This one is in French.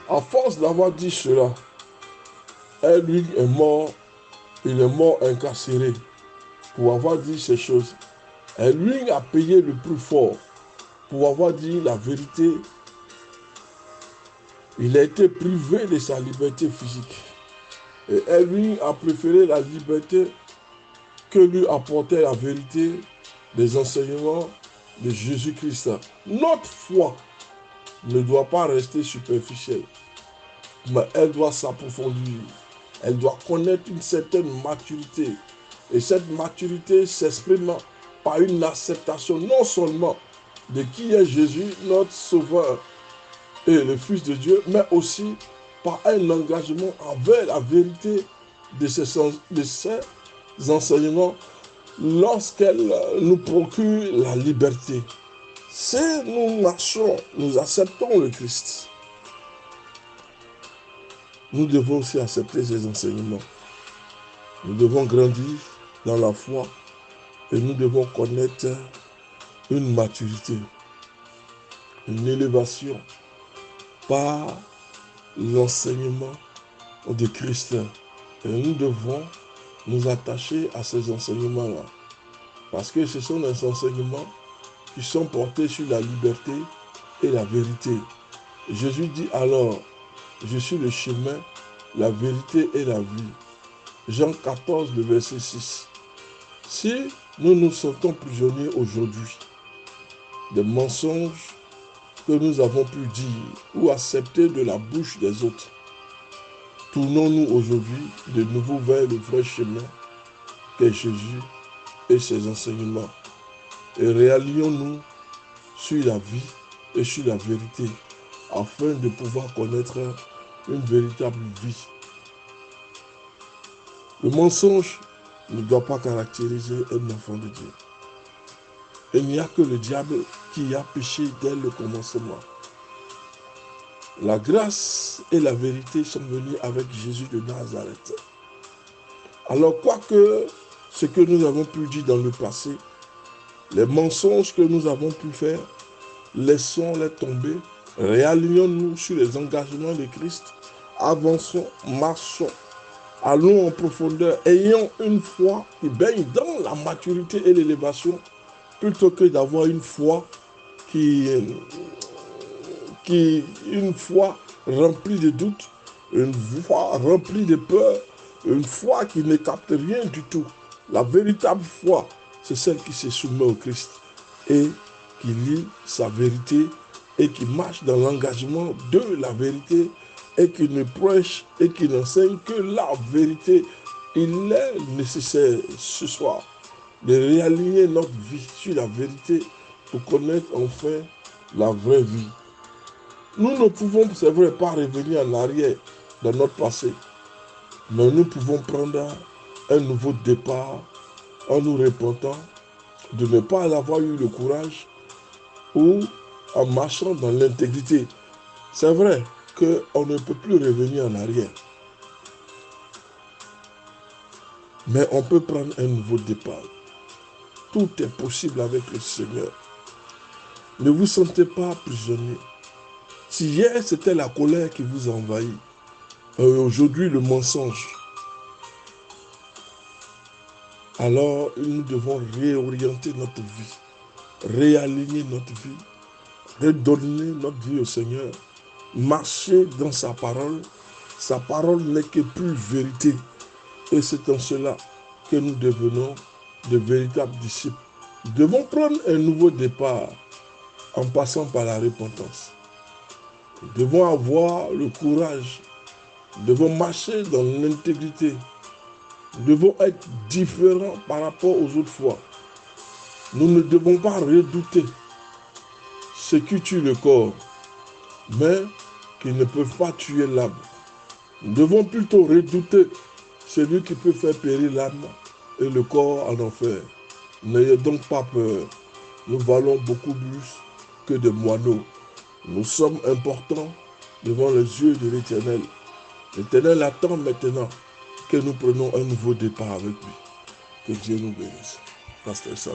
À force d'avoir dit cela, lui est mort, il est mort incarcéré pour avoir dit ces choses. Et lui a payé le plus fort pour avoir dit la vérité. Il a été privé de sa liberté physique. Et lui a préféré la liberté que lui apportait la vérité des enseignements de Jésus-Christ. Notre foi ne doit pas rester superficielle, mais elle doit s'approfondir. Elle doit connaître une certaine maturité. Et cette maturité s'exprime par une acceptation non seulement de qui est Jésus, notre Sauveur et le Fils de Dieu, mais aussi par un engagement envers la vérité de ces enseignements lorsqu'elle nous procure la liberté. Si nous marchons, nous acceptons le Christ, nous devons aussi accepter ses enseignements. Nous devons grandir dans la foi et nous devons connaître une maturité, une élévation par l'enseignement de Christ. Et nous devons nous attacher à ces enseignements-là. Parce que ce sont des enseignements qui sont portés sur la liberté et la vérité. Jésus dit alors, je suis le chemin, la vérité et la vie. Jean 14, le verset 6. Si nous nous sentons prisonniers aujourd'hui des mensonges que nous avons pu dire ou accepter de la bouche des autres, tournons-nous aujourd'hui de nouveau vers le vrai chemin qu'est Jésus et ses enseignements et réalignons-nous sur la vie et sur la vérité afin de pouvoir connaître une véritable vie. Le mensonge ne doit pas caractériser un enfant de Dieu. Il n'y a que le diable qui a péché dès le commencement. La grâce et la vérité sont venues avec Jésus de Nazareth. Alors, quoique ce que nous avons pu dire dans le passé, les mensonges que nous avons pu faire, laissons-les tomber, réalignons-nous sur les engagements de Christ, avançons, marchons, allons en profondeur, ayons une foi qui baigne dans la maturité et l'élévation, plutôt que d'avoir une foi une foi remplie de doutes, une foi remplie de peur, une foi qui ne capte rien du tout. La véritable foi, c'est celle qui se soumet au Christ et qui lit sa vérité et qui marche dans l'engagement de la vérité et qui ne prêche et qui n'enseigne que la vérité. Il est nécessaire ce soir de réaligner notre vie sur la vérité pour connaître enfin la vraie vie. Nous ne pouvons, c'est vrai, pas revenir en arrière dans notre passé, mais nous pouvons prendre un nouveau départ en nous repentant de ne pas avoir eu le courage ou en marchant dans l'intégrité. C'est vrai qu'on ne peut plus revenir en arrière, mais on peut prendre un nouveau départ. Tout est possible avec le Seigneur. Ne vous sentez pas prisonnier. Si hier c'était la colère qui vous envahit, aujourd'hui le mensonge, alors nous devons réorienter notre vie, réaligner notre vie, redonner notre vie au Seigneur, marcher dans sa parole. Sa parole n'est que plus vérité. Et c'est en cela que nous devenons de véritables disciples. Nous devons prendre un nouveau départ en passant par la repentance. Nous devons avoir le courage. Nous devons marcher dans l'intégrité. Nous devons être différents par rapport aux autres fois. Nous ne devons pas redouter ce qui tue le corps, mais qui ne peuvent pas tuer l'âme. Nous devons plutôt redouter celui qui peut faire périr l'âme et le corps en enfer. N'ayez donc pas peur. Nous valons beaucoup plus que des moineaux. Nous sommes importants devant les yeux de l'Éternel. L'Éternel attend maintenant que nous prenions un nouveau départ avec lui. Que Dieu nous bénisse. Pasteur Sam.